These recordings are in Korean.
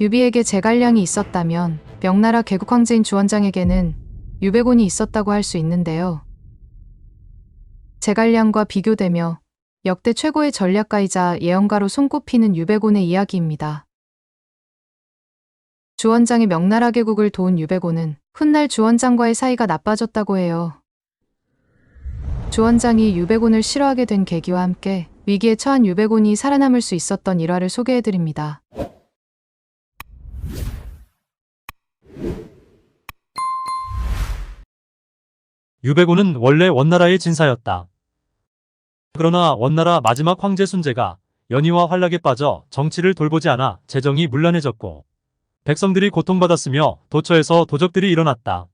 유비에게 제갈량이 있었다면 명나라 개국 황제인 주원장에게는 유배곤이 있었다고 할 수 있는데요. 제갈량과 비교되며 역대 최고의 전략가이자 예언가로 손꼽히는 유배곤의 이야기입니다. 주원장의 명나라 개국을 도운 유배곤은 훗날 주원장과의 사이가 나빠졌다고 해요. 주원장이 유배곤을 싫어하게 된 계기와 함께 위기에 처한 유배곤이 살아남을 수 있었던 일화를 소개해드립니다. 유배곤은 원래 원나라의 진사였다. 그러나 원나라 마지막 황제 순제가 연희와 환락에 빠져 정치를 돌보지 않아 재정이 문란해졌고 백성들이 고통받았으며 도처에서 도적들이 일어났다.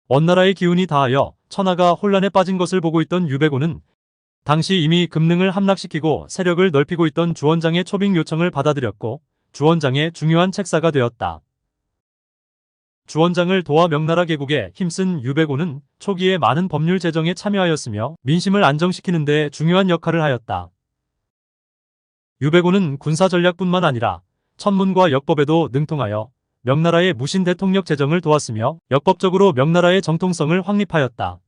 원나라의 기운이 다하여 천하가 혼란에 빠진 것을 보고 있던 유배곤은 당시 이미 금능을 함락시키고 세력을 넓히고 있던 주원장의 초빙 요청을 받아들였고 주원장의 중요한 책사가 되었다. 주원장을 도와 명나라 개국에 힘쓴 유배곤은 초기에 많은 법률 제정에 참여하였으며 민심을 안정시키는 데 중요한 역할을 하였다. 유배곤은 군사 전략뿐만 아니라 천문과 역법에도 능통하여 명나라의 무신 대통령 제정을 도왔으며 역법적으로 명나라의 정통성을 확립하였다.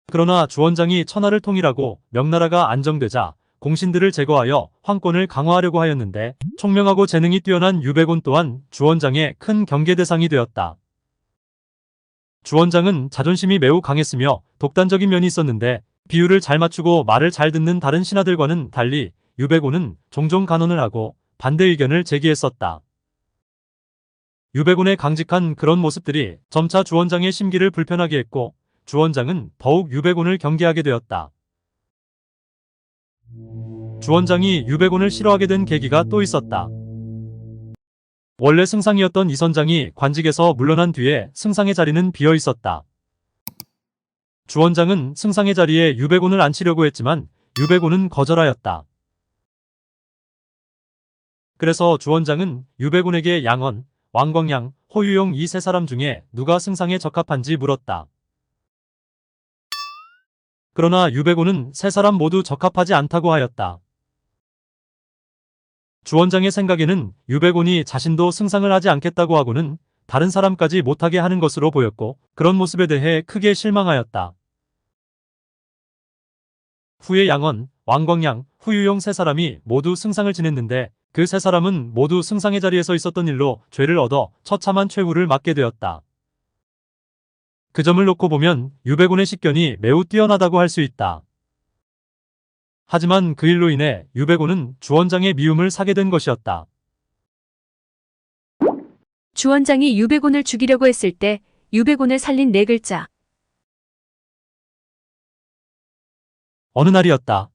그러나 주원장이 천하를 통일하고 명나라가 안정되자 공신들을 제거하여 황권을 강화하려고 하였는데 총명하고 재능이 뛰어난 유배곤 또한 주원장의 큰 경계 대상이 되었다. 주원장은 자존심이 매우 강했으며 독단적인 면이 있었는데 비유를 잘 맞추고 말을 잘 듣는 다른 신하들과는 달리 유배곤은 종종 간언을 하고 반대 의견을 제기했었다. 유배곤의 강직한 그런 모습들이 점차 주원장의 심기를 불편하게 했고 주원장은 더욱 유배곤을 경계하게 되었다. 주원장이 유배곤을 싫어하게 된 계기가 또 있었다. 원래 승상이었던 이선장이 관직에서 물러난 뒤에 승상의 자리는 비어 있었다. 주원장은 승상의 자리에 유배곤을 앉히려고 했지만 유배곤은 거절하였다. 그래서 주원장은 유배곤에게 양언, 왕광양, 호유용 이 세 사람 중에 누가 승상에 적합한지 물었다. 그러나 유배곤은 세 사람 모두 적합하지 않다고 하였다. 주원장의 생각에는 유배곤이 자신도 승상을 하지 않겠다고 하고는 다른 사람까지 못하게 하는 것으로 보였고 그런 모습에 대해 크게 실망하였다. 후에 양언, 왕광양, 후유용 세 사람이 모두 승상을 지냈는데 그 세 사람은 모두 승상의 자리에 서 있었던 일로 죄를 얻어 처참한 최후를 맞게 되었다. 그 점을 놓고 보면 유배곤의 식견이 매우 뛰어나다고 할 수 있다. 하지만 그 일로 인해 유배곤은 주원장의 미움을 사게 된 것이었다. 주원장이 유배곤을 죽이려고 했을 때 유배곤을 살린 네 글자. 어느 날이었다.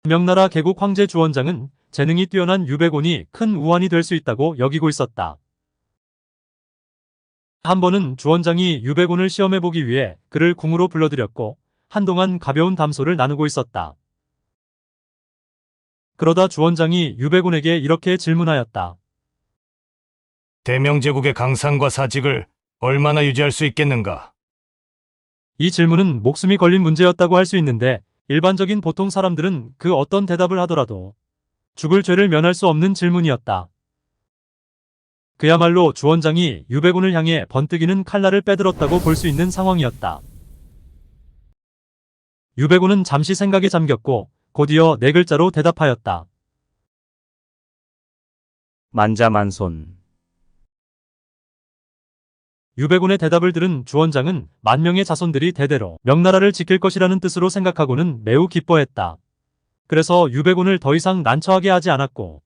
명나라 개국 황제 주원장은 재능이 뛰어난 유배곤이 큰 우환이 될 수 있다고 여기고 있었다. 한 번은 주원장이 유배곤을 시험해보기 위해 그를 궁으로 불러들였고 한동안 가벼운 담소를 나누고 있었다. 그러다 주원장이 유배곤에게 이렇게 질문하였다. 대명제국의 강산과 사직을 얼마나 유지할 수 있겠는가? 이 질문은 목숨이 걸린 문제였다고 할 수 있는데 일반적인 보통 사람들은 그 어떤 대답을 하더라도 죽을 죄를 면할 수 없는 질문이었다. 그야말로 주원장이 유배곤을 향해 번뜩이는 칼날을 빼들었다고 볼 수 있는 상황이었다. 유배곤은 잠시 생각에 잠겼고 곧이어 네 글자로 대답하였다. 만자만손. 유배곤의 대답을 들은 주원장은 만명의 자손들이 대대로 명나라를 지킬 것이라는 뜻으로 생각하고는 매우 기뻐했다. 그래서 유배곤을 더 이상 난처하게 하지 않았고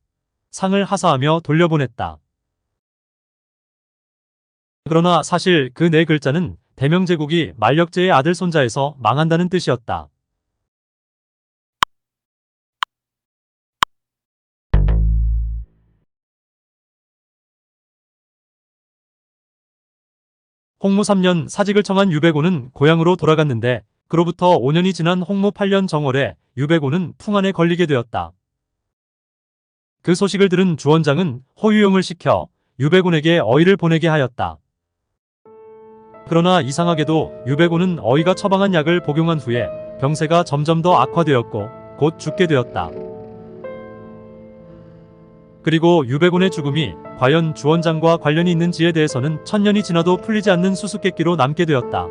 상을 하사하며 돌려보냈다. 그러나 사실 그 네 글자는 대명제국이 만력제의 아들 손자에서 망한다는 뜻이었다. 홍무 3년 사직을 청한 유배곤은 고향으로 돌아갔는데 그로부터 5년이 지난 홍무 8년 정월에 유배곤은 풍안에 걸리게 되었다. 그 소식을 들은 주원장은 호유용을 시켜 유배곤에게 어의를 보내게 하였다. 그러나 이상하게도 유배곤은 어의가 처방한 약을 복용한 후에 병세가 점점 더 악화되었고 곧 죽게 되었다. 그리고 유백운의 죽음이 과연 주원장과 관련이 있는지에 대해서는 천년이 지나도 풀리지 않는 수수께끼로 남게 되었다.